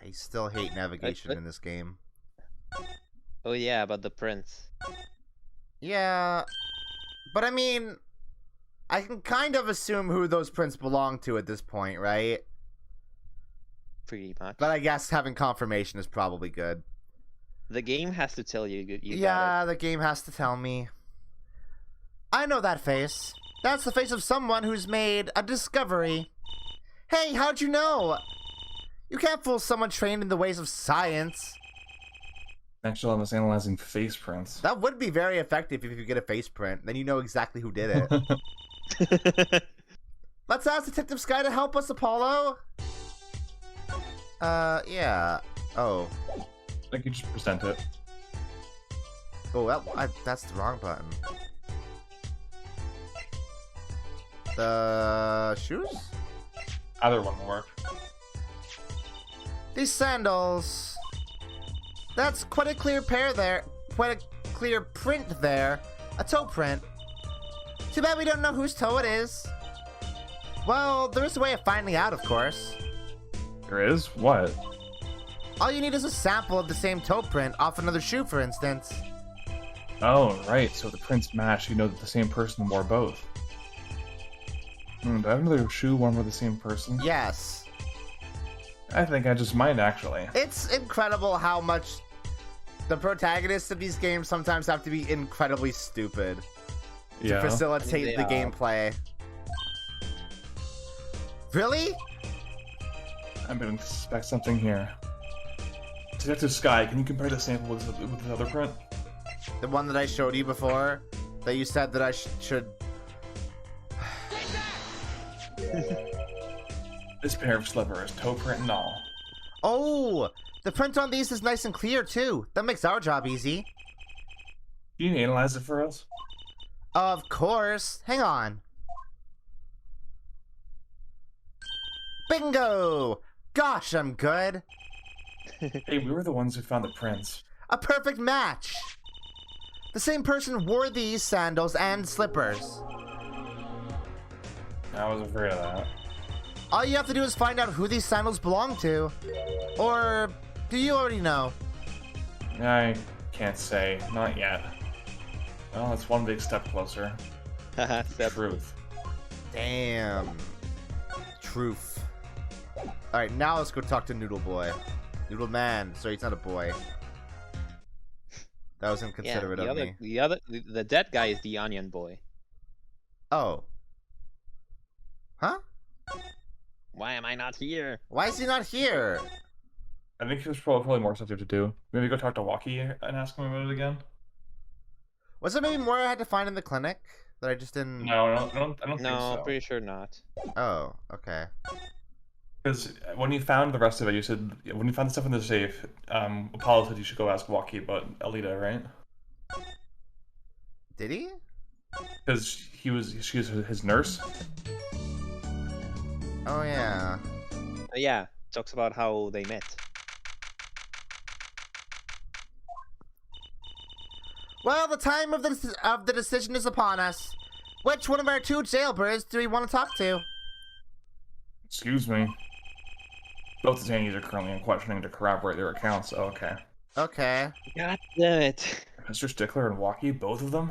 I still hate navigation in this game. Oh yeah, about the prince. Yeah, but I mean, I can kind of assume who those prints belong to at this point, right? Pretty much. But I guess having confirmation is probably good. The game has to tell you you got Yeah, it. the game has to tell me. I know that face. That's the face of someone who's made a discovery. Hey, how'd you know? You can't fool someone trained in the ways of science. Actually, I was analyzing face prints. That would be very effective if you get a face print. Then you know exactly who did it. Let's ask Detective Sky to help us, Apollo. Yeah. Oh. I think you just present it. Oh, that's the wrong button. The shoes? Either one will work. These sandals. That's quite a clear pair there. Quite a clear print there. A toe print. Too bad we don't know whose toe it is. Well, there is a way of finding out, of course. There is? What? All you need is a sample of the same toe print off another shoe, for instance. Oh, right. So the prints match. You know that the same person wore both. Do I have another shoe worn by the same person? Yes. I think I just might, actually. It's incredible how much the protagonists of these games sometimes have to be incredibly stupid to facilitate the gameplay. Really? I'm gonna suspect something here. Detective Sky, can you compare the sample with the other print? The one that I showed you before, that you said that I should... This pair of slippers, toe print and all. Oh! The print on these is nice and clear, too. That makes our job easy. Can you analyze it for us? Of course. Hang on. Bingo! Gosh, I'm good. Hey, we were the ones who found the prints. A perfect match. The same person wore these sandals and slippers. I was afraid of that. All you have to do is find out who these sandals belong to. Or do you already know? I can't say. Not yet. Well, that's one big step closer. Haha, Truth. Damn. Truth. Alright, now let's go talk to Noodle Boy. Noodle Man. Sorry, he's not a boy. That was inconsiderate of me. The dead guy is the onion boy. Oh. Huh? Why am I not here? Why is he not here? I think there's probably more stuff to do. Maybe go talk to Walkie and ask him about it again. Was there maybe more I had to find in the clinic that I just didn't... No, I don't think No, so. pretty sure not. Oh, okay. Because when you found the rest of it, you said, when you found the stuff in the safe, Apollo said you should go ask Walkie about Alita, right? Did he? Because she was his nurse. Oh, yeah. Yeah, talks about how they met. Well, the time of the decision is upon us. Which one of our two jailbirds do we want to talk to? Excuse me. Both detainees are currently in questioning to corroborate their accounts. Oh, okay. Okay. God damn it. Mr. Stickler and Walkie, both of them?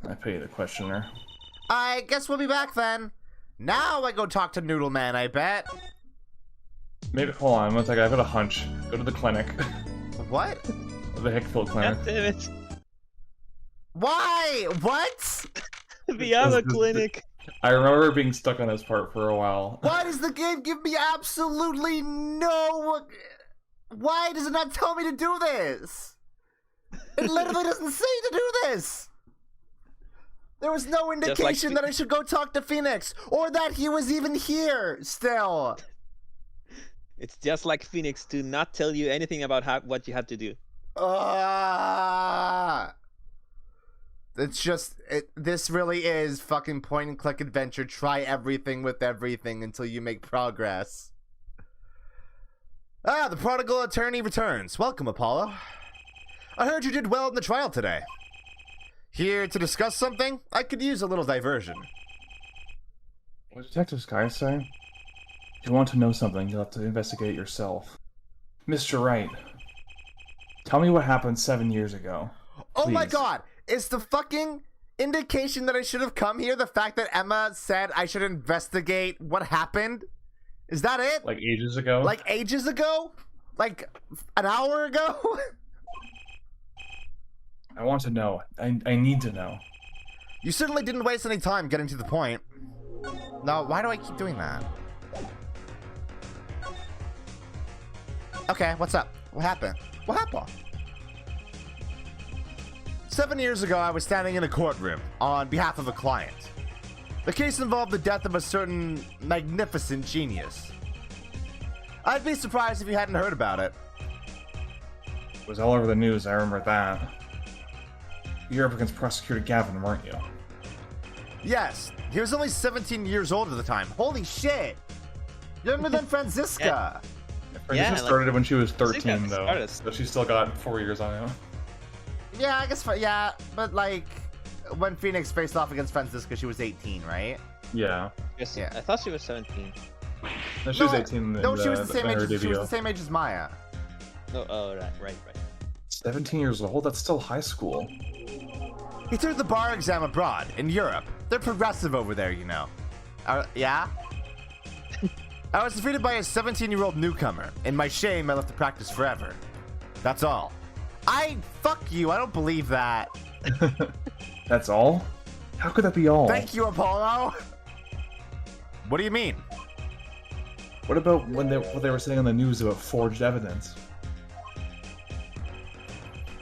I pity the questioner. I guess we'll be back then. Now I go talk to Noodle Man, I bet. Maybe, hold on, one second, I've got a hunch. Go to the clinic. What? The Hickfield clinic. God damn it. Why? What? The other clinic. I remember being stuck on this part for a while. Why does the game give me absolutely no... Why does it not tell me to do this? It literally doesn't say to do this. There was no indication that I should go talk to Phoenix, or that he was even here still. It's just like Phoenix to not tell you anything about what you have to do. It's just, this really is fucking point and click adventure. Try everything with everything until you make progress. Ah, the prodigal attorney returns. Welcome, Apollo. I heard you did well in the trial today. Here to discuss something? I could use a little diversion. What did Detective Sky say? If you want to know something, you'll have to investigate yourself. Mr. Wright, tell me what happened 7 years ago. Oh my Please. god! Is the fucking indication that I should have come here the fact that Emma said I should investigate what happened? Is that it? Like ages ago? Like ages ago? Like an hour ago? I want to know. I need to know. You certainly didn't waste any time getting to the point. Now, why do I keep doing that? Okay, what's up? What happened? What happened? 7 years ago, I was standing in a courtroom on behalf of a client. The case involved the death of a certain magnificent genius. I'd be surprised if you hadn't heard about it. It was all over the news, I remember that. You're up against Prosecutor Gavin, weren't you? Yes, he was only 17 years old at the time. Holy shit! Younger than Franziska! Franziska started when she was 13, Franziska though. started. So she still got 4 years on him. Yeah, I guess, yeah, but like, when Phoenix faced off against Franziska, she was 18, right? Yeah. Yes, Yeah. I thought she was 17. No, she was 18 in No, she was the the same age. her She was debut. the same age as Maya. No, oh, right. 17 years old? That's still high school. He took the bar exam abroad, in Europe. They're progressive over there, you know. Yeah? I was defeated by a 17-year-old newcomer. In my shame, I left the practice forever. That's all. Fuck you, I don't believe that. That's all? How could that be all? Thank you, Apollo. What do you mean? What about what they were saying on the news about forged evidence?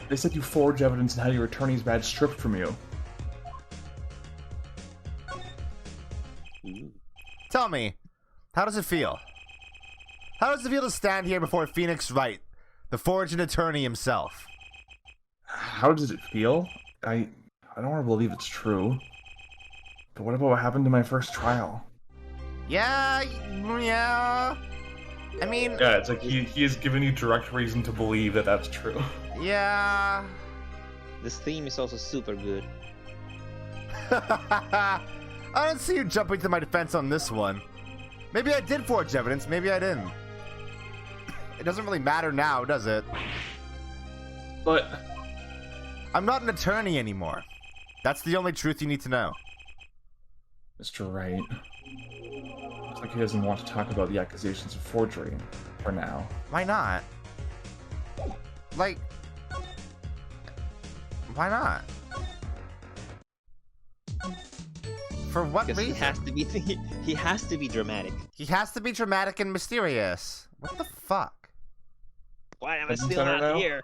They said you forged evidence and had your attorney's badge stripped from you. Tell me, how does it feel? How does it feel to stand here before Phoenix Wright, the forged attorney himself? How does it feel? I don't want to believe it's true. But what about what happened to my first trial? Yeah. I mean, Yeah, it's like he has given you direct reason to believe that that's true. yeah. This theme is also super good. I don't see you jumping to my defense on this one. Maybe I did forge evidence, maybe I didn't. It doesn't really matter now, does it? But I'm not an attorney anymore. That's the only truth you need to know. Mr. Wright, looks like he doesn't want to talk about the accusations of forgery for now. Why not? Like, why not? For what Because reason? he has to be dramatic. He has to be dramatic and mysterious. What the fuck? Why am I Detention still center not now? here?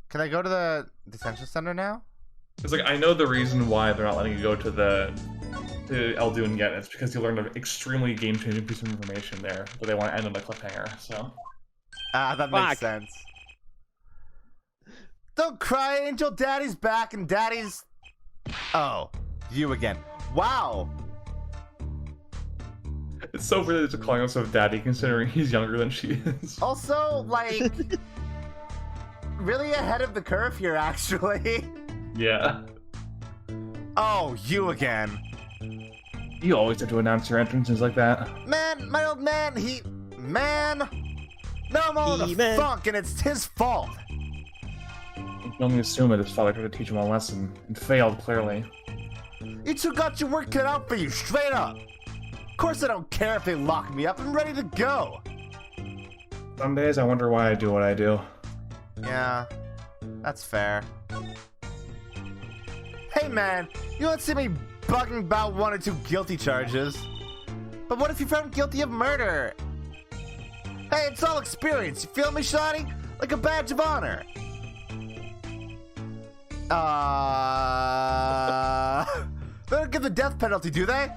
Can I go to the detention center now? It's like, I know the reason why they're not letting you go to Eldoon yet. It's because you learned an extremely game-changing piece of information there, but they want to end on a cliffhanger, so. Ah, that Fuck. makes sense. Don't cry, Angel. Daddy's back, and Daddy's... Oh, you again. Wow. It's so weird that they're calling himself Daddy, considering he's younger than she is. Also, like... really ahead of the curve here, actually. Yeah. Oh, you again. You always have to announce your entrances like that. Man, my old man, Man! Now I'm all in a He-Man. funk, and it's his fault. You can only assume that his father tried to teach him a lesson, and failed, clearly. You two got your work cut out for you, straight up. Of course I don't care if they lock me up. I'm ready to go. Some days I wonder why I do what I do. Yeah, that's fair. Hey man, you don't see me bugging about 1 or 2 guilty charges. But what if you're found guilty of murder? Hey, it's all experience. You feel me, Shotty? Like a badge of honor. They don't give the death penalty, do they?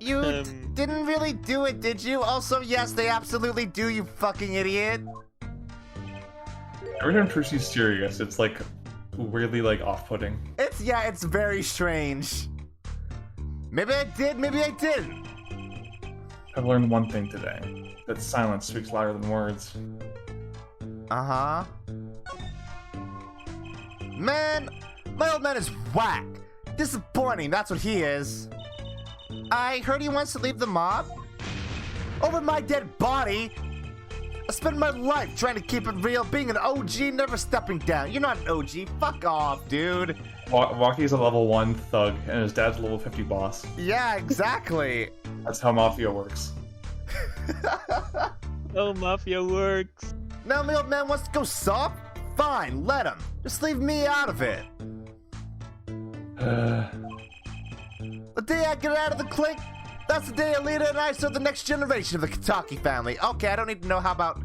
You didn't really do it, did you? Also, yes, they absolutely do, you fucking idiot. Every time Trushi's serious, it's like weirdly like off-putting. It's very strange. Maybe I did, maybe I didn't. I've learned one thing today: that silence speaks louder than words. Uh-huh. Man, my old man is whack. Disappointing, that's what he is. I heard he wants to leave the mob. Over my dead body? I spent my life trying to keep it real, being an OG, never stepping down. You're not an OG. Fuck off, dude. Waki's a level 1 thug, and his dad's a level 50 boss. Yeah, exactly. That's how Mafia works. Oh, Mafia works. Now the old man wants to go soft? Fine, let him. Just leave me out of it. The day I get out of the clique, that's the day Alita and I start the next generation of the Kataki family. Okay, I don't need to know about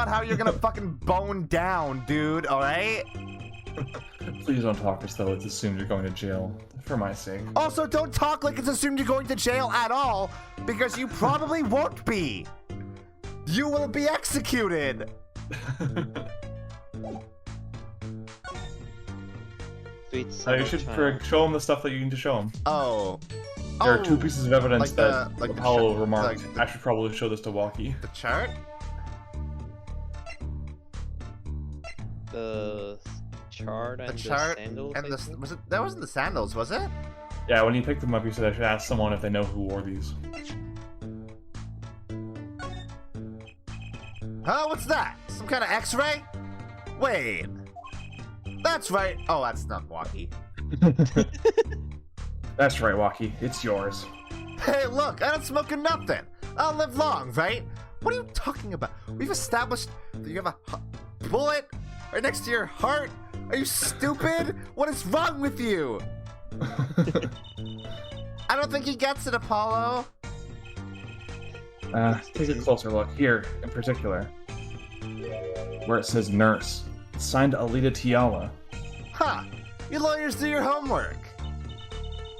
how you're gonna fucking bone down, dude, alright? Please don't talk as though it's assumed you're going to jail, for my sake. Also, don't talk like it's assumed you're going to jail at all, because you probably won't be. You will be executed. Sweet You should show him the stuff that you need to show him. Oh. There are 2 pieces of evidence like that the Apollo remarked. like I should probably show this to Waki. The chart? The chart and The chart sandals. and that wasn't the sandals, was it? Yeah, when you picked them up, you said I should ask someone if they know who wore these. Huh? What's that? Some kind of X-ray? Wait. That's right. Oh, that's not Waki. That's right, Waki. It's yours. Hey, look, I don't smoke nothing. I'll live long, right? What are you talking about? We've established that you have a bullet right next to your heart. Are you stupid? What is wrong with you? I don't think he gets it, Apollo. Take a closer look. Here, in particular. Where it says nurse. It's signed Alita Tiala. Huh. You lawyers do your homework.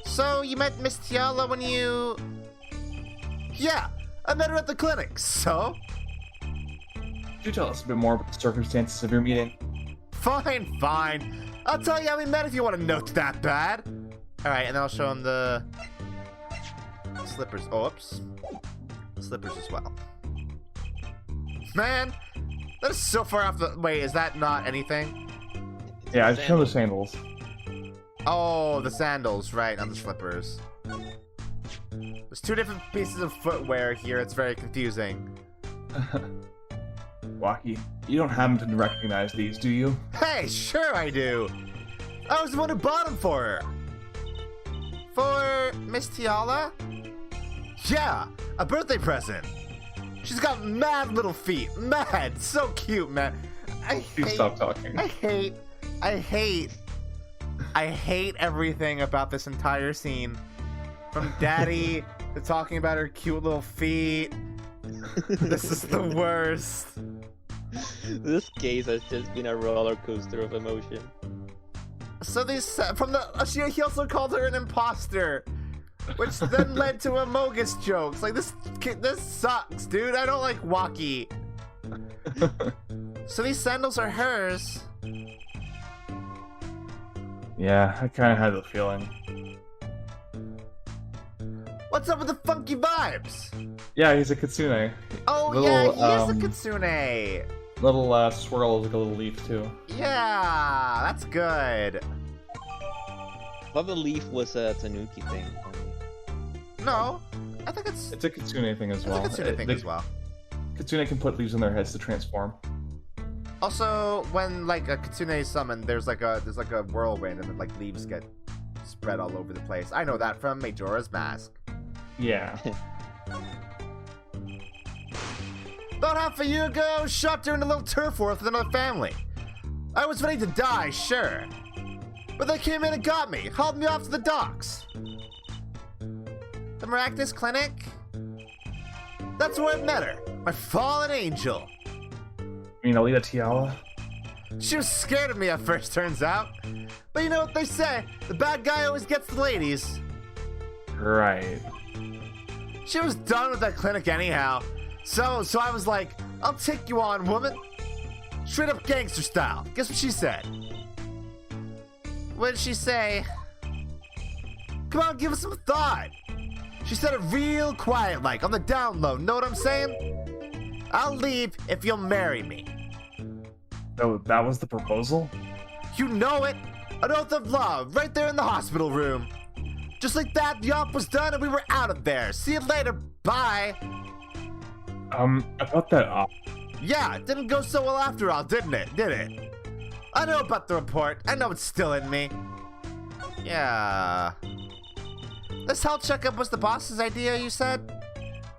So, you met Miss Tiala when you... Yeah, I met her at the clinic, so? Could you tell us a bit more about the circumstances of your meeting? Fine, fine. I'll tell you how we met if you want to know it's that bad. Alright, and then I'll show him the... slippers. Oh, oops. Slippers as well. Man, that is so far off the... Wait, is that not anything? Yeah, I show the sandals. Oh, the sandals, right, not the slippers. There's 2 different pieces of footwear here, it's very confusing. Waki, you don't happen to recognize these, do you? Hey, sure I do! I was the one who bought them for her! For Miss Tiala? Yeah, a birthday present! She's got mad little feet, mad, so cute, man. Please stop talking. I hate everything about this entire scene. From Daddy to talking about her cute little feet. This is the worst. This case has just been a roller coaster of emotion. So these he also called her an imposter, which then led to Amogus jokes. Like this sucks, dude. I don't like Waki. So these sandals are hers. Yeah, I kind of had the feeling. What's up with the funky vibes? Yeah, he's a kitsune. Oh Little, yeah, he is a kitsune. Little swirl is like a little leaf too. Yeah, that's good. I thought the leaf was a Tanuki thing. No, I think it's a kitsune thing as well. It's a kitsune thing as well. Kitsune can put leaves in their heads to transform. Also, when like a kitsune is summoned, there's like a whirlwind, and then like leaves get spread all over the place. I know that from Majora's Mask. Yeah. About half a year ago, shot during a little turf war with another family. I was ready to die, sure, but they came in and got me, hauled me off to the docks. The Miraculous Clinic? That's where I met her, my fallen angel. You mean Alita Tiala? She was scared of me at first, turns out. But you know what they say, the bad guy always gets the ladies. Right. She was done with that clinic anyhow. So I was like, I'll take you on, woman. Straight up gangster style. Guess what she said? What did she say? Come on, give us some thought. She said it real quiet, like, on the down low. Know what I'm saying? I'll leave if you'll marry me. Oh, that was the proposal? You know it. An oath of love, right there in the hospital room. Just like that, the op was done and we were out of there. See you later. Bye. About that op. Yeah, it didn't go so well after all, didn't it? Did it? I know about the report. I know it's still in me. Yeah. This health checkup was the boss's idea, you said?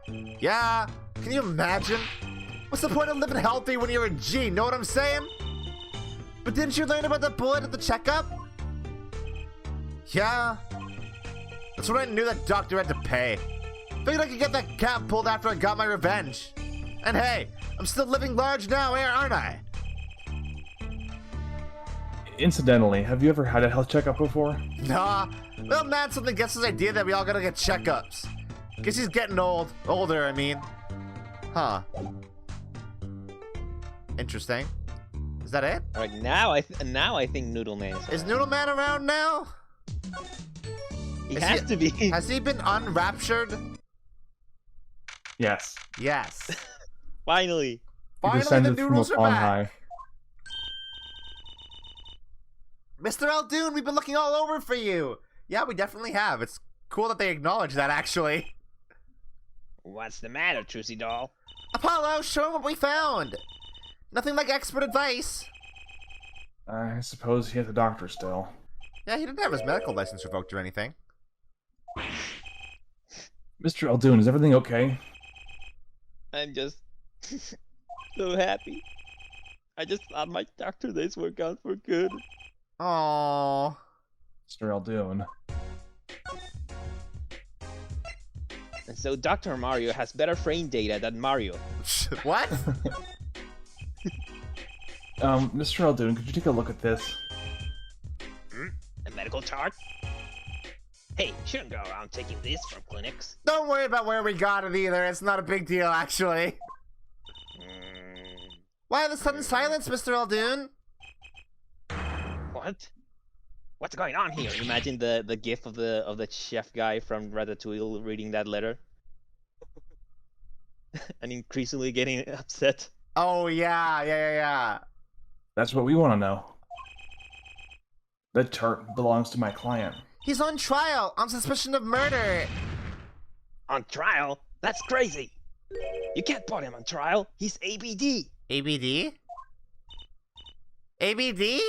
Yeah. Can you imagine? What's the point of living healthy when you're a G? Know what I'm saying? But didn't you learn about the bullet at the checkup? Yeah. That's when I knew that doctor had to pay. Figured I could get that cap pulled after I got my revenge. And hey, I'm still living large now, aren't I? Incidentally, have you ever had a health checkup before? Nah. Well, man, something gets his idea that we all gotta get checkups. Guess he's getting older, I mean. Huh. Interesting. Is that it? All right, now I think Noodle Man Is Noodle Man around now? He has to be. Has he been unraptured? Yes. Yes. Finally. He Finally, the descended from noodles are upon back. high. Mr. Eldoon, we've been looking all over for you. Yeah, we definitely have. It's cool that they acknowledge that, actually. What's the matter, Trucy Doll? Apollo, show him what we found. Nothing like expert advice. I suppose he has a doctor still. Yeah, he didn't have his medical license revoked or anything. Mr. Eldoon, is everything okay? I'm just so happy. I just thought my doctor days were gone for good. Aww. Mr. Eldoon. And so Dr. Mario has better frame data than Mario. What? Mr. Eldoon, could you take a look at this? A medical chart? Hey, shouldn't go around taking this from clinics. Don't worry about where we got it either. It's not a big deal, actually. Why the sudden silence, Mr. Eldoon? What? What's going on here? Imagine the gif of the chef guy from Ratatouille reading that letter. And increasingly getting upset. Oh, yeah. That's what we want to know. That chart belongs to my client. He's on trial on suspicion of murder. On trial? That's crazy! You can't put him on trial. He's ABD. ABD? ABD?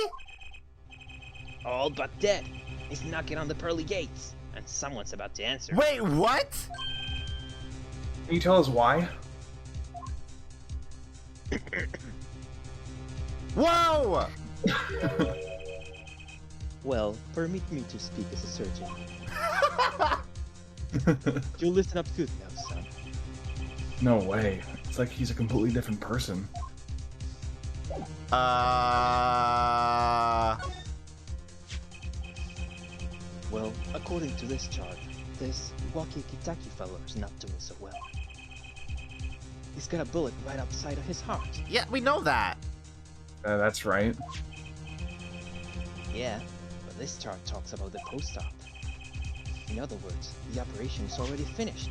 All but dead. He's knocking on the pearly gates. And someone's about to answer. Wait, what? Can you tell us why? Whoa! Well, permit me to speak as a surgeon. You listen up good now, son. No way. It's like he's a completely different person. Well, according to this chart, this Waki-Kitaki fellow is not doing so well. He's got a bullet right outside of his heart. Yeah, we know that. That's right. Yeah, but this chart talks about the post-op. In other words, the operation is already finished.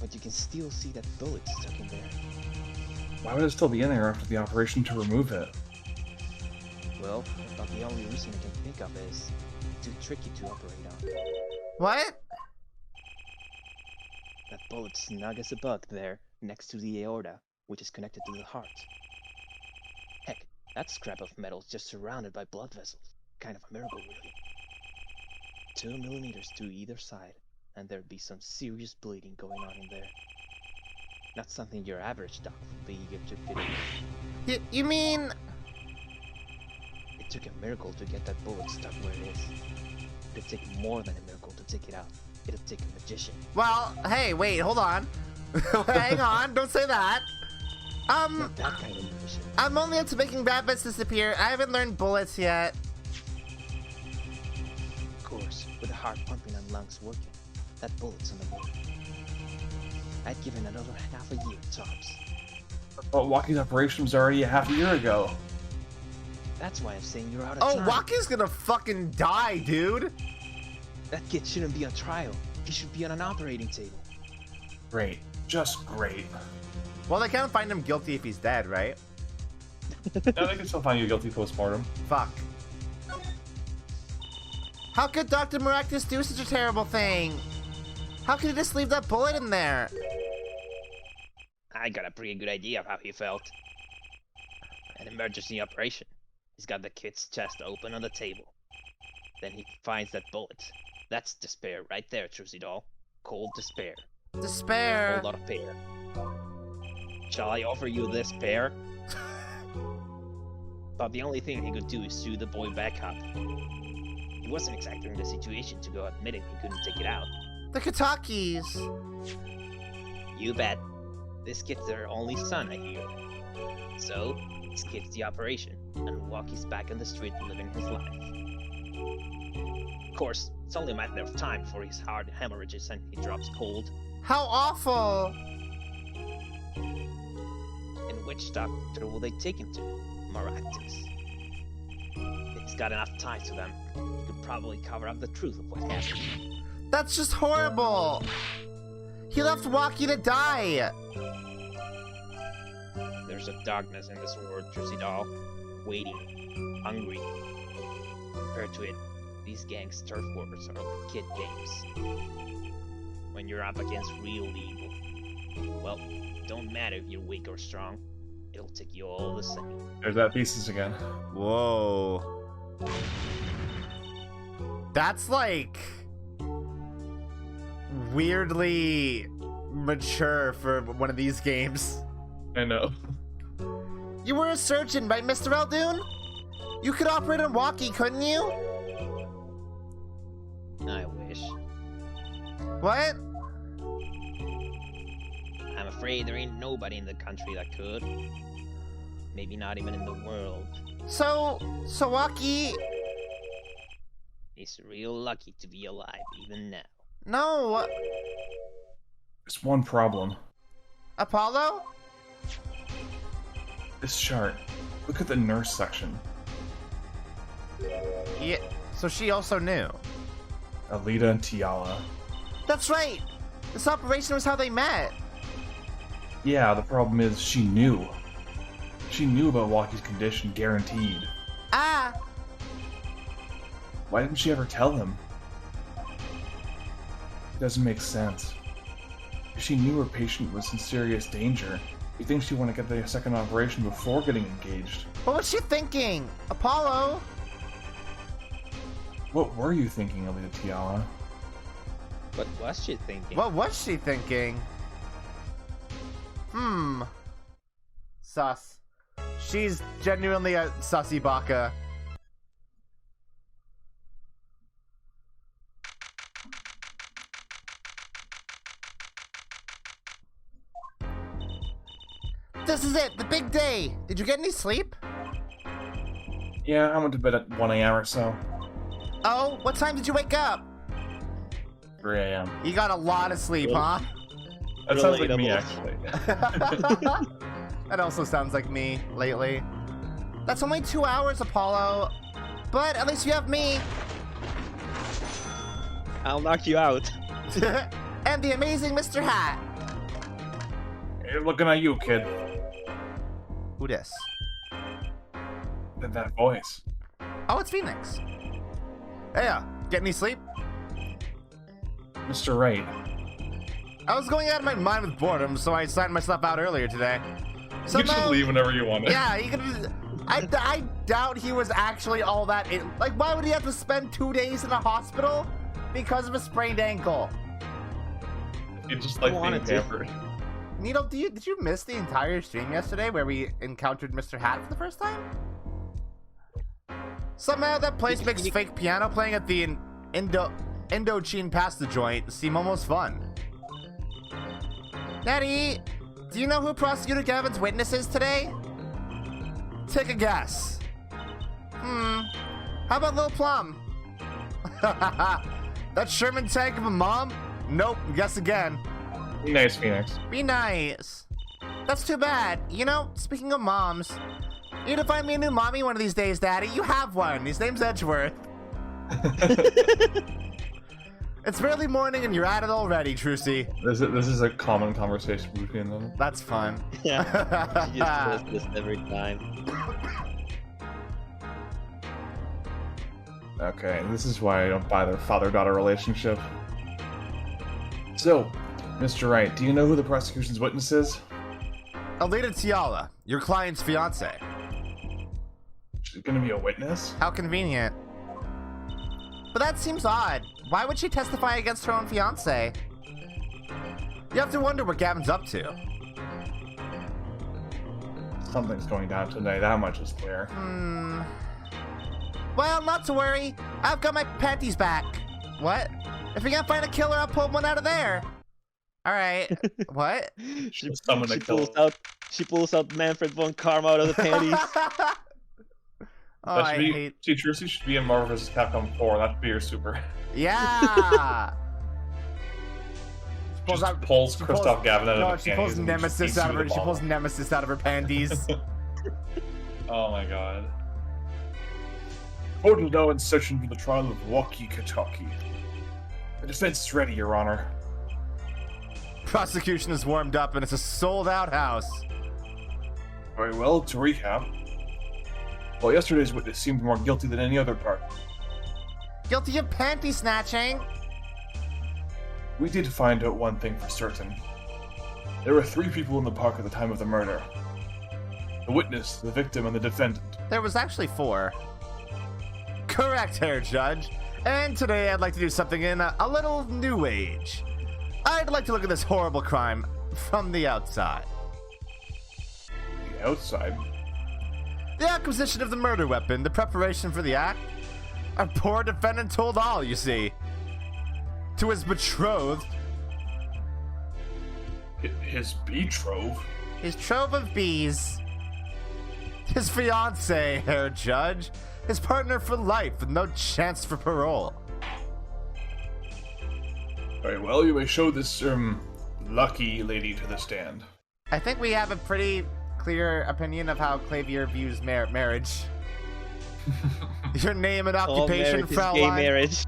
But you can still see that bullet stuck in there. Why would it still be in there after the operation to remove it? Well, about the only reason I can think of is too tricky to operate on. What? That bullet's snug as a bug there, next to the aorta, which is connected to the heart. Heck, that scrap of metal is just surrounded by blood vessels. Kind of a miracle, really. 2 millimeters to either side, and there'd be some serious bleeding going on in there. Not something your average doc would be eager to fit in. You mean... It took a miracle to get that bullet stuck where it is. It'd take more than a miracle to take it out. It'd take a magician. Well, hey, wait, hold on. Hang on, don't say that. Not that kind of magician. I'm only into making bad bits disappear. I haven't learned bullets yet. Of course, with the heart pumping and lungs working, that bullet's on the move. I'd give it another half a year, tops. But Waki's operation was already a half a year ago. That's why I'm saying you're out of Oh, time. Waki's gonna fucking die, dude. That kid shouldn't be on trial. He should be on an operating table. Great. Just great. Well, they can't find him guilty if he's dead, right? No, they can still find you guilty post-mortem. Fuck. How could Dr. Miraculous do such a terrible thing? How could he just leave that bullet in there? I got a pretty good idea of how he felt. An emergency operation. He's got the kid's chest open on the table. Then he finds that bullet. That's despair right there, Trucy doll. Cold despair. Despair. A whole lot of pear. Shall I offer you this pear? But the only thing he could do is sue the boy back up. He wasn't exactly in the situation to go admitting he couldn't take it out. The Katakis. You bet. This kid's their only son, I hear. So, he skips the operation, and Walkie's back on the street living his life. Of course, it's only a matter of time before his heart hemorrhages and he drops cold. How awful! And which doctor will they take him to? Miraculous. If he's got enough ties to them, he could probably cover up the truth of what happened. That's just horrible! He left Walkie to die! There's a darkness in this world, Trucy doll. Waiting. Hungry. Compared to it, these gangs' turf wars are like kid games. When you're up against real evil, well, don't matter if you're weak or strong. It'll take you all the same. There's that thesis again. Whoa. That's like weirdly mature for one of these games. I know. You were a surgeon, right, Mr. Eldoon? You could operate on Walkie, couldn't you? I wish. What? I'm afraid there ain't nobody in the country that could. Maybe not even in the world. So Walkie... He's real lucky to be alive even now. No. There's one problem. Apollo? This chart. Look at the nurse section. Yeah, so she also knew. Alita and Tiala. That's right! This operation was how they met. Yeah, the problem is she knew. She knew about Walkie's condition, guaranteed. Ah! Why didn't she ever tell him? It doesn't make sense. If she knew her patient was in serious danger, you think she'd want to get the second operation before getting engaged. What was she thinking? Apollo? What were you thinking, Alita Tiala? What was she thinking? What was she thinking? Sus. She's genuinely a sussy baka. This is it, the big day. Did you get any sleep? Yeah, I went to bed at 1 a.m. or so. Oh, what time did you wake up? 3 a.m. You got a lot of sleep, huh? That sounds like me, Relatable. actually. That also sounds like me lately. That's only 2 hours, Apollo. But at least you have me. I'll knock you out. And the amazing Mr. Hat. Hey, looking at you, kid. Who dis? That voice. Oh, it's Phoenix. Hey, get any sleep? Mr. Wright. I was going out of my mind with boredom, so I signed myself out earlier today. So You should leave whenever you want. Yeah, you could. I doubt he was actually all that. Like, why would he have to spend 2 days in a hospital because of a sprained ankle? You just like being wanted to. pampered. Needle, did you miss the entire stream yesterday where we encountered Mr. Hat for the first time? Somehow that place makes fake piano playing at the Indochine pasta joint seem almost fun. Natty, do you know who Prosecutor Gavin's witness is today? Take a guess. How about Lil Plum? That Sherman tank of a mom? Nope, guess again. Be nice, Phoenix. Be nice. That's too bad. You know, speaking of moms, you need to find me a new mommy one of these days, Daddy. You have one. His name's Edgeworth. It's barely morning and you're at it already, Trucy. This is a common conversation between them. That's fun. Yeah. She just does this every time. Okay, this is why I don't buy their father-daughter relationship. So, Mr. Wright, do you know who the prosecution's witness is? Alita Tiala, your client's fiance. She's gonna be a witness? How convenient. But that seems odd. Why would she testify against her own fiance? You have to wonder what Gavin's up to. Something's going down today, that much is clear. Well, not to worry. I've got my panties back. What? If we can't find a killer, I'll pull one out of there. Alright. What? She Summon a killer. She pulls out Manfred von Karma out of the panties. Oh, I hate... See, Trucy should be in Marvel vs. Capcom 4. That'd be your super. Yeah! Pulls Christoph Gavin out of her she panties. pulls Nemesis out of her. She pulls Nemesis out of her panties. Oh my god. Court is now in session for the trial of Waki Kataki. The defense is ready, Your Honor. Prosecution is warmed up and it's a sold-out house. Very well, to recap. Well, yesterday's witness seemed more guilty than any other part. Guilty of panty snatching. We did find out one thing for certain. There were 3 people in the park at the time of the murder. The witness, the victim, and the defendant. There was actually 4. Correct, Herr Judge. And today I'd like to do something in a little new age. I'd like to look at this horrible crime from the outside. The outside? The acquisition of the murder weapon, the preparation for the act. Our poor defendant told all, you see. To his betrothed. His betrothed? His trove of bees. His fiancée, Herr Judge. His partner for life with no chance for parole. Very well, you may show this, lucky lady to the stand. I think we have a pretty clear opinion of how Clavier views marriage. Your name and occupation, all marriage Fraulein. is gay marriage.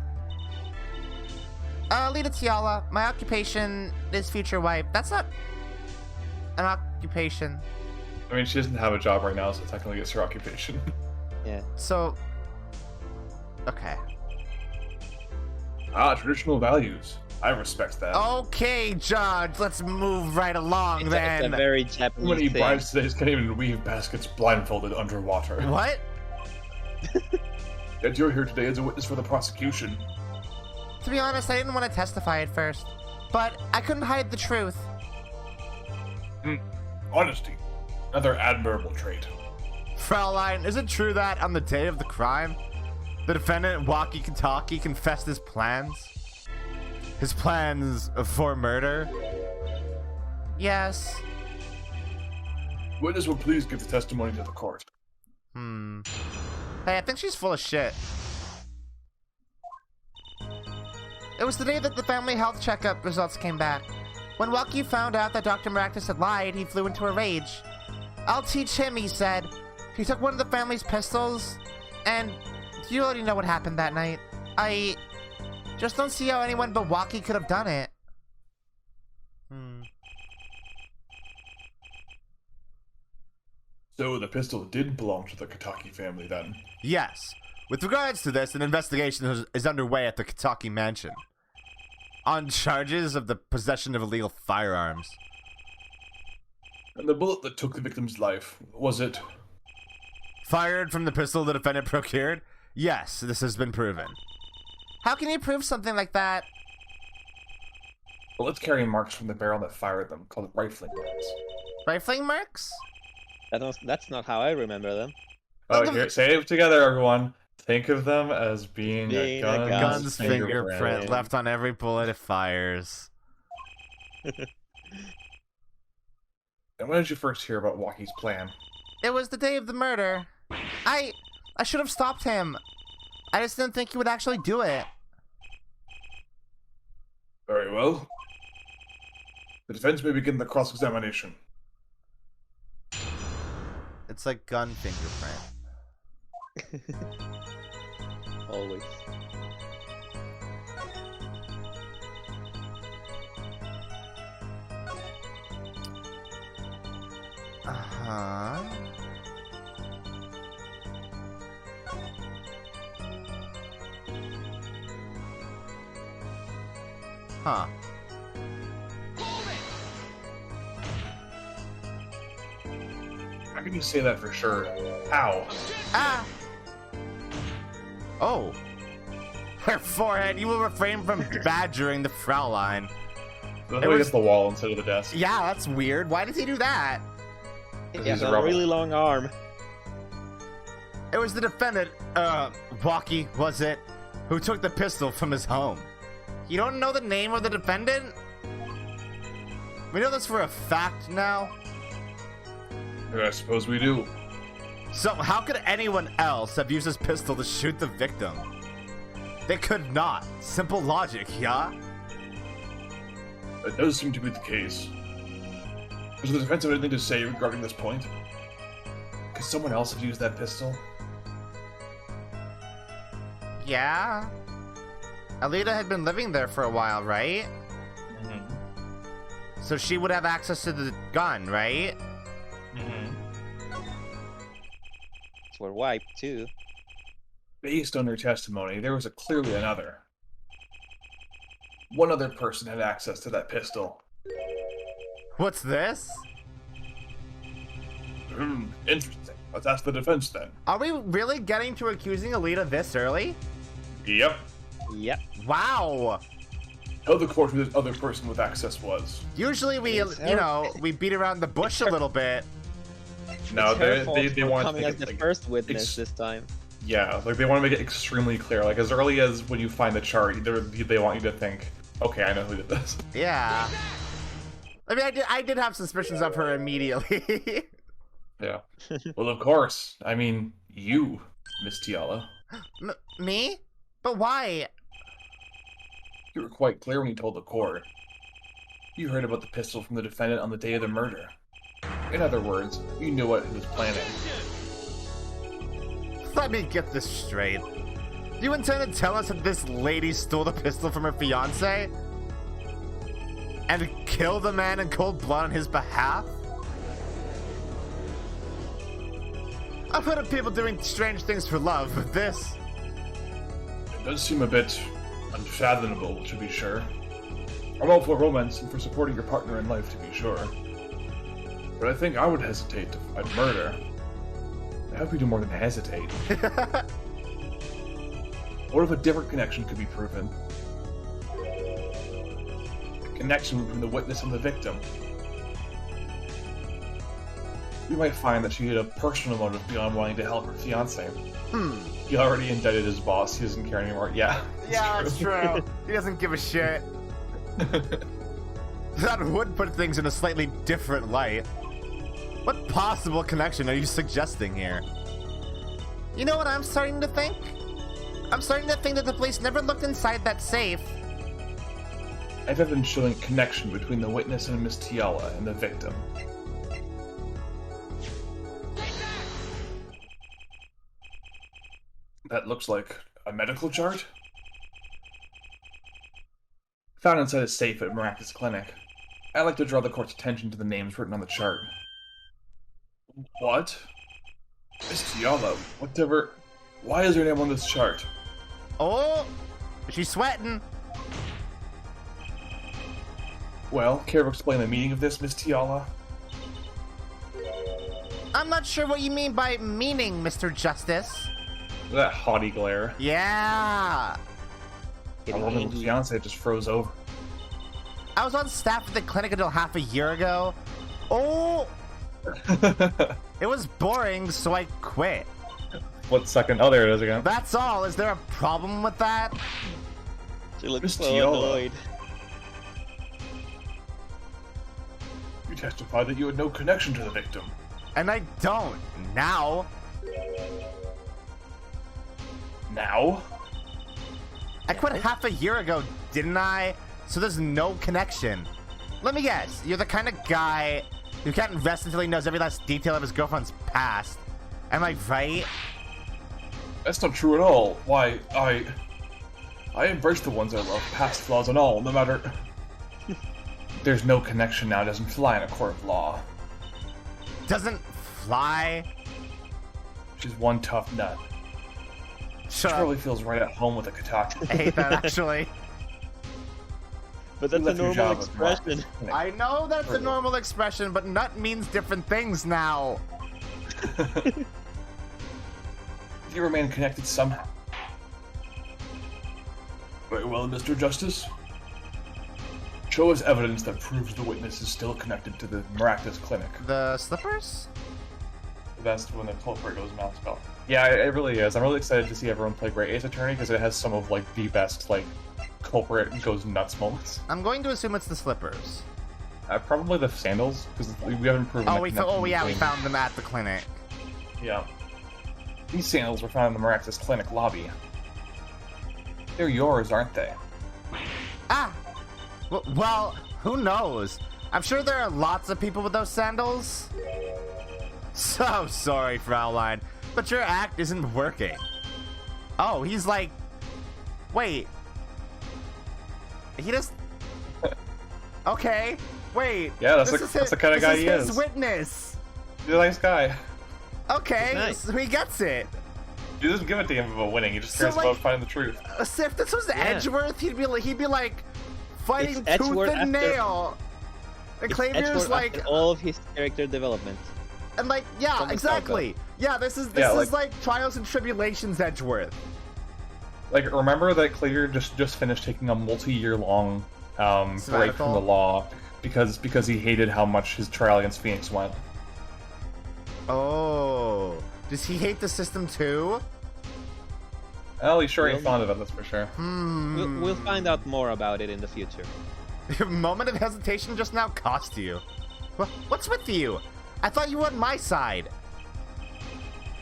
Lita Tiala, my occupation is future wife. That's not an occupation. I mean, she doesn't have a job right now, so technically it's her occupation. Yeah. So, okay. Traditional values. I respect that. Okay, Judge, let's move right along It's then. a very Too Japanese many thing. brides today can't even weave baskets blindfolded underwater. What? Yet you're here today as a witness for the prosecution. To be honest, I didn't want to testify at first, but I couldn't hide the truth. Honesty. Another admirable trait. Fraulein, is it true that on the day of the crime, the defendant, Waki Kataki, confessed his plans? His plans for murder? Yes. Witness will please give the testimony to the court. Hey, I think she's full of shit. It was the day that the family health checkup results came back. When Waki found out that Dr. Maractus had lied, he flew into a rage. I'll teach him, he said. He took one of the family's pistols, and you already know what happened that night. I just don't see how anyone but Waki could have done it. So the pistol did belong to the Kataki family then? Yes. With regards to this, an investigation is underway at the Kataki mansion. On charges of the possession of illegal firearms. And the bullet that took the victim's life, was it? Fired from the pistol the defendant procured? Yes, this has been proven. How can you prove something like that? Well, let's carry marks from the barrel that fired them, called rifling marks. Rifling marks? That's not how I remember them. Oh, here, say it together, everyone. Think of them as being a Gun's fingerprint fingerprint. left on every bullet it fires. And when did you first hear about Waki's plan? It was the day of the murder. I should have stopped him. I just didn't think he would actually do it. Very well. The defense may begin the cross-examination. It's like gun fingerprint. Always. Huh. How can you say that for sure? Ow. Ah! Oh. Her forehead, you will refrain from badgering the Fraulein. The way against the wall instead of the desk. Yeah, that's weird. Why does he do that? It He's has a a rebel. really long arm. It was the defendant, Walkie, was it, who took the pistol from his home. You don't know the name of the defendant? We know this for a fact now. Yeah, I suppose we do. So how could anyone else have used this pistol to shoot the victim? They could not. Simple logic, yeah? That does seem to be the case. Does the defense have anything to say regarding this point? Could someone else have used that pistol? Yeah? Alita had been living there for a while, right? Mm-hmm. So she would have access to the gun, right? Mm-hmm. We're wiped too. Based on her testimony, there was clearly another. One other person had access to that pistol. What's this? Interesting. Let's ask the defense then. Are we really getting to accusing Alita this early? Yep. Yep. Wow! Tell the court who this other person with access was. Usually we, It's you know, we beat around the bush a little bit. No, It's her fault they for want to coming make as it, the like, first witness this time. Yeah, like they want to make it extremely clear. Like as early as when you find the chart, they want you to think, okay, I know who did this. Yeah. I mean, I did have suspicions of her immediately. Yeah. Well, of course. I mean, you, Miss Tiala. Me? But why? You were quite clear when you told the court. You heard about the pistol from the defendant on the day of the murder. In other words, you knew what he was planning. Let me get this straight. You intend to tell us that this lady stole the pistol from her fiancé? And killed the man in cold blood on his behalf? I've heard of people doing strange things for love, but this... It does seem a bit unfathomable, to be sure. I'm all for romance and for supporting your partner in life, to be sure. But I think I would hesitate to find murder. I hope you do more than hesitate. What if a different connection could be proven? A connection between the witness and the victim. We might find that she had a personal motive beyond wanting to help her fiancé. He already indicted his boss, he doesn't care anymore. Yeah. Yeah, that's true. He doesn't give a shit. That would put things in a slightly different light. What possible connection are you suggesting here? You know what I'm starting to think? I'm starting to think that the police never looked inside that safe. I've been showing a connection between the witness and Miss Tiala and the victim. That looks like a medical chart? Found inside a safe at Maracas Clinic. I'd like to draw the court's attention to the names written on the chart. What? Miss Tiala, whatever. Why is her name on this chart? Oh, she's sweating. Well, care to explain the meaning of this, Miss Tiala? I'm not sure what you mean by meaning, Mr. Justice. That haughty glare. Yeah. My woman's fiance just froze over. I was on staff at the clinic until half a year ago. Oh, it was boring, so I quit. What second? Oh, there it is again. That's all. Is there a problem with that? She looks Miss so Tiala. annoyed. You testified that you had no connection to the victim. And I don't. Now. Now? I quit half a year ago, didn't I? So there's no connection. Let me guess. You're the kind of guy who can't rest until he knows every last detail of his girlfriend's past. Am I right? That's not true at all. Why, I embrace the ones I love, past flaws and all, no matter... There's no connection now, doesn't fly in a court of law. Doesn't fly? She's one tough nut. Shut She up. really feels right at home with a Kataki. I hate that, actually. But that's a left your normal job at expression. Marcus. I know that's a normal expression, but nut means different things now. You remain connected somehow. Very well, Mr. Justice. Show us evidence that proves the witness is still connected to the Maractus Clinic. The slippers? That's when the culprit goes mouth spell. Yeah, it really is. I'm really excited to see everyone play Great Ace Attorney because it has some of like the best like culprit goes nuts moments. I'm going to assume it's the slippers. Probably the sandals because we haven't proven. Oh, we found them at the clinic. Yeah. These sandals were found in the Maractus Clinic lobby. They're yours, aren't they? Ah! Well, who knows? I'm sure there are lots of people with those sandals. So sorry, Fraulein, but your act isn't working. Oh, he's like... Wait. He just... Okay, wait. Yeah, that's the kind of guy he is. This is his witness. He's a nice guy. Okay, nice. so he gets it. He doesn't give a damn about winning. He just cares about finding the truth. If this was Edgeworth, he'd be like fighting It's tooth Edgeworth and nail. And Clavier's like after all of his character development. and like yeah, exactly. Yeah, this is like Trials and Tribulations Edgeworth. Like, remember that Clavier just finished taking a multi-year-long break from the law because he hated how much his trial against Phoenix went. Oh, does he hate the system too? Well, he's sure ain't fond of it, that's for sure. We'll find out more about it in the future. Moment of hesitation just now cost you. What's with you? I thought you were on my side.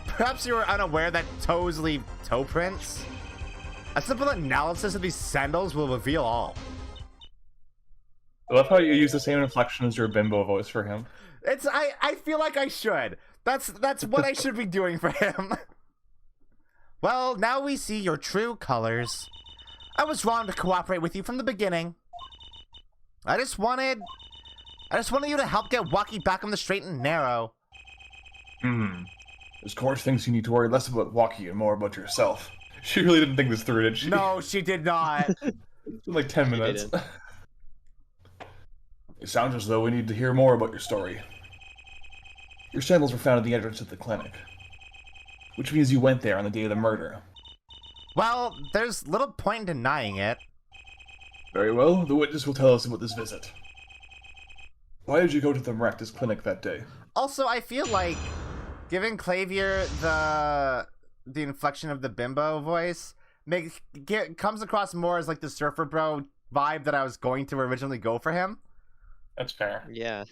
Perhaps you were unaware that toes leave toe prints? A simple analysis of these sandals will reveal all. I love how you use the same inflection as your bimbo voice for him. I feel like I should. That's what I should be doing for him. Well, now we see your true colors. I was wrong to cooperate with you from the beginning. I just wanted you to help get Waki back on the straight and narrow. There's Court thinks you need to worry less about Waki and more about yourself. She really didn't think this through, did she? No, she did not. It's been like 10 minutes. It sounds as though we need to hear more about your story. Your sandals were found at the entrance of the clinic, which means you went there on the day of the murder. Well, there's little point in denying it. Very well, the witness will tell us about this visit. Why did you go to the Maractus Clinic that day? Also, I feel like giving Clavier the inflection of the bimbo voice comes across more as like the surfer bro vibe that I was going to originally go for him. That's fair. Yeah.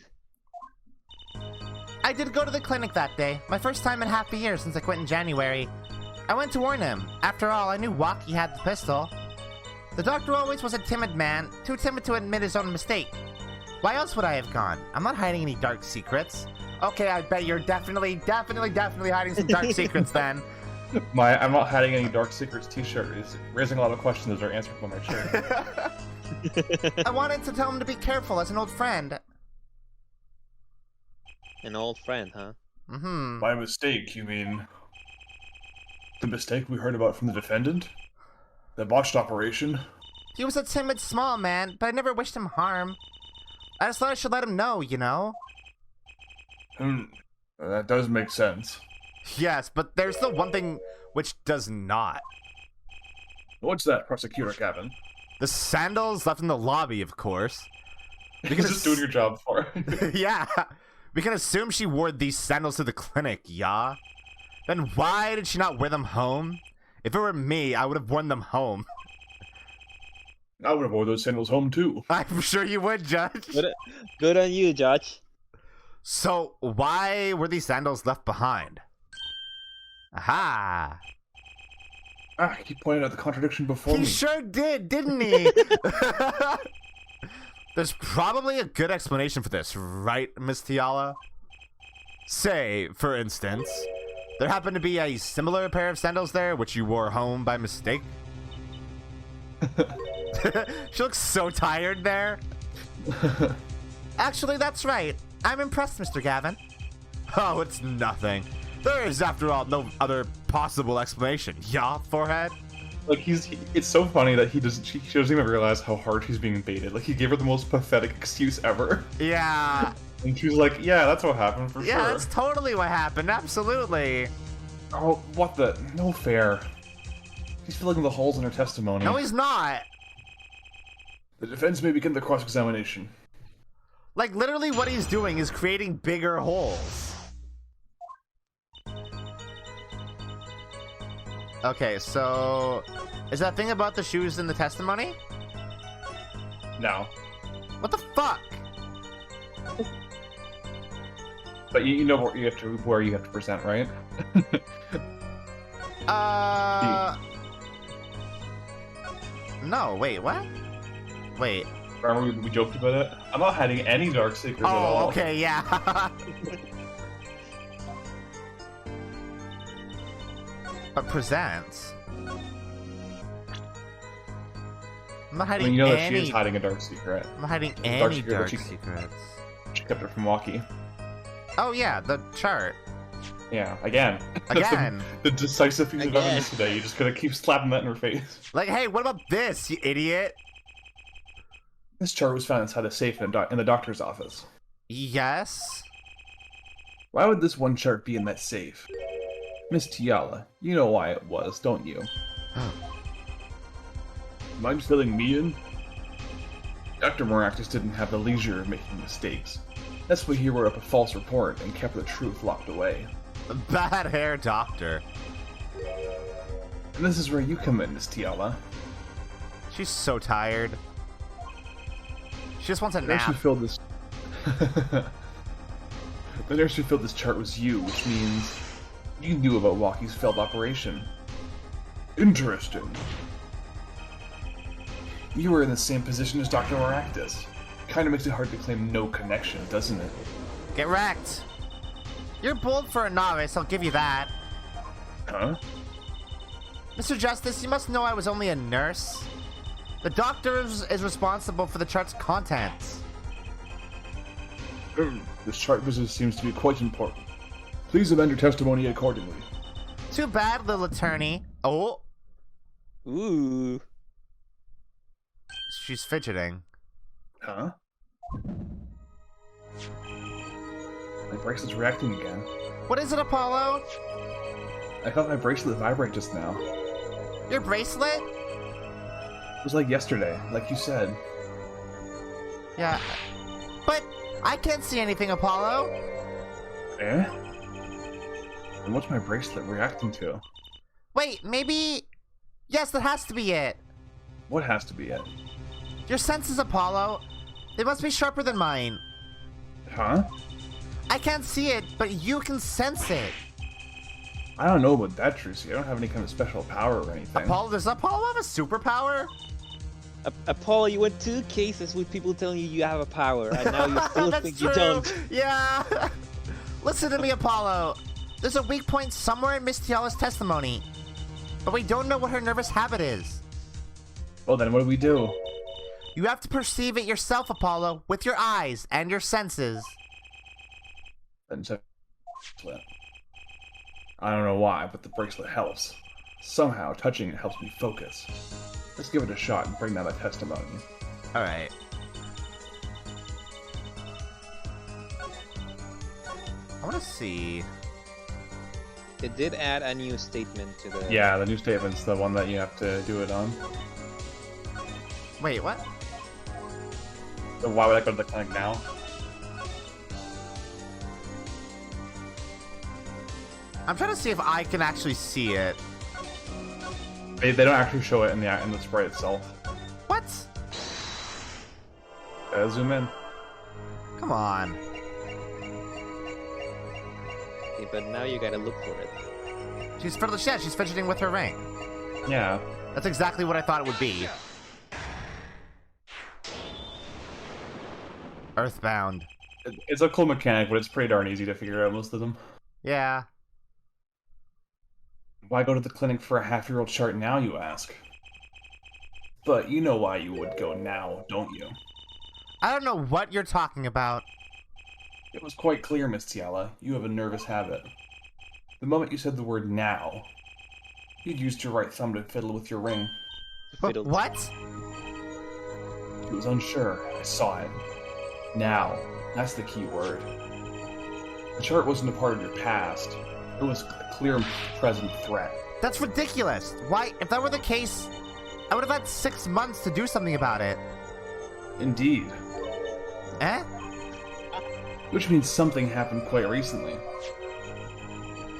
I did go to the clinic that day, my first time in half a year since I quit in January. I went to warn him. After all, I knew Waki had the pistol. The doctor always was a timid man, too timid to admit his own mistake. Why else would I have gone? I'm not hiding any dark secrets. Okay, I bet you're definitely hiding some dark secrets then. I'm not hiding any dark secrets t-shirt is raising a lot of questions that are answered on my shirt. I wanted to tell him to be careful as an old friend. An old friend, huh? Mm-hmm. By mistake, you mean the mistake we heard about from the defendant? The botched operation? He was a timid small man, but I never wished him harm. I just thought I should let him know, you know? That does make sense. Yes, but there's the one thing which does not. What's that, Prosecutor Gavin? The sandals left in the lobby, of course. You're just doing your job for her. Yeah. We can assume she wore these sandals to the clinic, yeah? Then why did she not wear them home? If it were me, I would have worn them home. I would have worn those sandals home too. I'm sure you would, Judge. Good on you, Judge. So, why were these sandals left behind? Aha! He pointed out the contradiction before me. He sure did, didn't he? There's probably a good explanation for this, right, Miss Tiala? Say, for instance, there happened to be a similar pair of sandals there which you wore home by mistake. She looks so tired there. Actually, that's right. I'm impressed, Mr. Gavin. Oh, it's nothing. There is, after all, no other possible explanation. Yeah, forehead? Like it's so funny that she doesn't even realize how hard she's being baited. Like he gave her the most pathetic excuse ever. Yeah. And she was like, yeah, that's what happened for sure. Yeah, that's totally what happened. Absolutely. Oh, what the? No fair. He's filling the holes in her testimony. No, he's not. The defense may begin the cross-examination. Like, literally what he's doing is creating bigger holes. Okay, so... Is that thing about the shoes in the testimony? No. What the fuck? But you know where you have to present, right? No, wait, what? Wait. Remember we joked about it? I'm not hiding any dark secrets at all. Oh, okay, yeah. But presents. I'm not hiding I mean, you know that any... she is hiding a dark secret. I'm not hiding Dark any secret, dark but secrets. She kept it from Walkie. Oh yeah, the chart. Yeah, again. Again. the decisive piece of Again. evidence today. You just gotta keep slapping that in her face. Like, hey, what about this, you idiot? This chart was found inside a safe in the doctor's office. Yes? Why would this one chart be in that safe? Miss Tiala, you know why it was, don't you? Mind filling me in? Dr. Morak just didn't have the leisure of making mistakes. That's why he wrote up a false report and kept the truth locked away. Bad hair doctor. And this is where you come in, Miss Tiala. She's so tired. She just wants a The nurse who nap. filled this... The nurse who filled this chart was you, which means you knew about Walkie's failed operation. Interesting. You were in the same position as Dr. Moractus. Kinda makes it hard to claim no connection, doesn't it? Get wrecked. You're bold for a novice, I'll give you that. Huh? Mr. Justice, you must know I was only a nurse. The doctor is responsible for the chart's contents. This chart business seems to be quite important. Please amend your testimony accordingly. Too bad, little attorney. Oh, Ooh. she's fidgeting. Huh? My bracelet's reacting again. What is it, Apollo? I felt my bracelet vibrate just now. Your bracelet? It was like yesterday, like you said. Yeah. But I can't see anything, Apollo. Eh? And what's my bracelet reacting to? Wait, maybe... Yes, that has to be it. What has to be it? Your senses, Apollo. They must be sharper than mine. Huh? I can't see it, but you can sense it. I don't know about that, Trucy. I don't have any kind of special power or anything. Apollo, does Apollo have a superpower? Apollo, you went 2 cases with people telling you have a power, and now you still That's think true. you don't. Yeah. Listen to me, Apollo. There's a weak point somewhere in Miss Tiala's testimony, but we don't know what her nervous habit is. Well, then what do we do? You have to perceive it yourself, Apollo, with your eyes and your senses. Then check the bracelet. I don't know why, but the bracelet helps. Somehow, touching it helps me focus. Let's give it a shot and bring down that testimony. All right. I want to see. It did add a new statement to the... Yeah, the new statement's the one that you have to do it on. Wait, what? So why would I go to the clinic now? I'm trying to see if I can actually see it. They don't actually show it in the sprite itself. What? Zoom in. Come on. Okay, but now you gotta look for it. She's she's fidgeting with her ring. Yeah. That's exactly what I thought it would be. Earthbound. It's a cool mechanic, but it's pretty darn easy to figure out most of them. Yeah. Why go to the clinic for a half-year-old chart now, you ask? But you know why you would go now, don't you? I don't know what you're talking about. It was quite clear, Miss Tiala. You have a nervous habit. The moment you said the word now, You'd used your right thumb to fiddle with your ring. Fiddle. What? He was unsure. I saw it. Now, that's the key word. The chart wasn't a part of your past. It was a clear present threat. That's ridiculous. Why? If that were the case, I would have had 6 months to do something about it. Indeed. Eh? Which means something happened quite recently.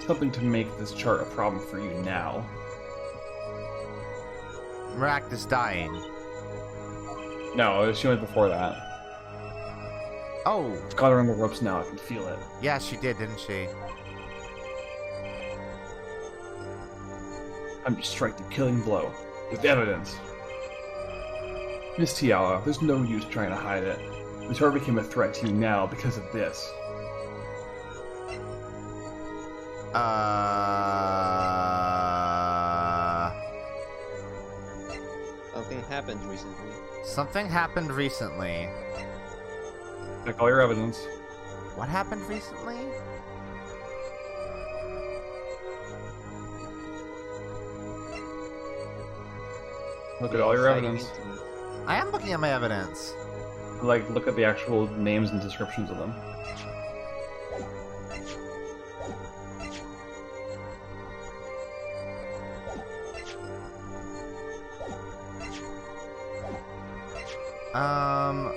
Something to make this chart a problem for you now. Miract is dying. No, she went before that. Oh, It's got her on the ropes now, I can feel it. yeah, she did, didn't she? I'm to strike the killing blow. With evidence. Miss Tiala, there's no use trying to hide it. The chart became a threat to you now because of this. Something happened recently. Something happened recently. Check all your evidence. What happened recently? Look at all your Exciting evidence. incident. I am looking at my evidence. Like, look at the actual names and descriptions of them. Um...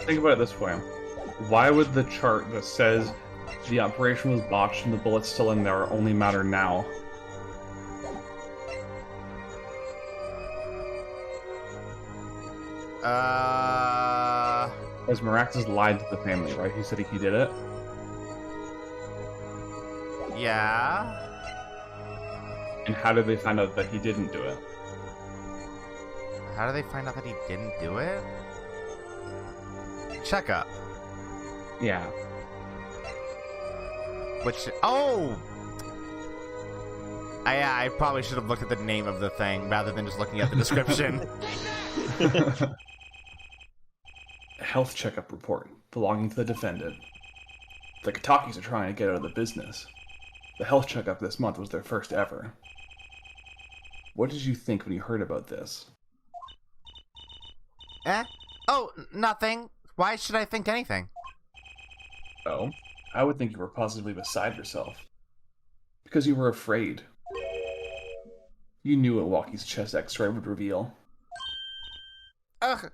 Think about it this way. Why would the chart that says the operation was botched and the bullet's still in there only matter now? As Miraculous lied to the family, right? He said he did it. Yeah? And how did they find out that he didn't do it? How do they find out that he didn't do it? Checkup. Yeah. Which... Oh! I probably should have looked at the name of the thing rather than just looking at the description. A health checkup report belonging to the defendant. The Katakis are trying to get out of the business. The health checkup this month was their first ever. What did you think when you heard about this? Eh? Oh, nothing. Why should I think anything? Oh, I would think you were positively beside yourself. Because you were afraid. You knew what Walkie's chest x-ray would reveal. Ugh. A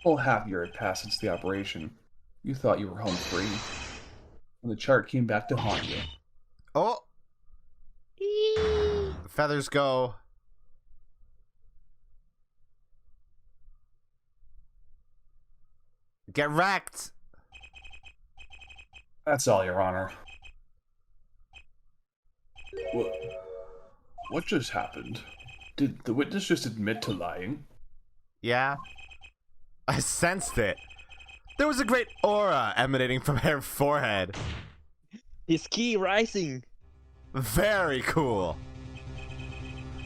whole half year had passed since the operation. You thought you were home free. When the chart came back to haunt you. Oh. The feathers go. Get wrecked. That's all, Your Honor. What just happened? Did the witness just admit to lying? Yeah. I sensed it. There was a great aura emanating from her forehead. His key rising. Very cool.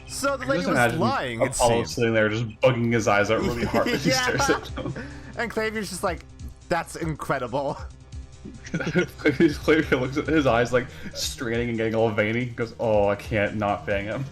So the I lady just was imagine lying, it Apollo seems. sitting there just bugging his eyes out really hard as he Yeah. stares at them. And Clavier's just like, that's incredible. Clavier looks at his eyes like straining and getting all veiny. He goes, oh, I can't not bang him.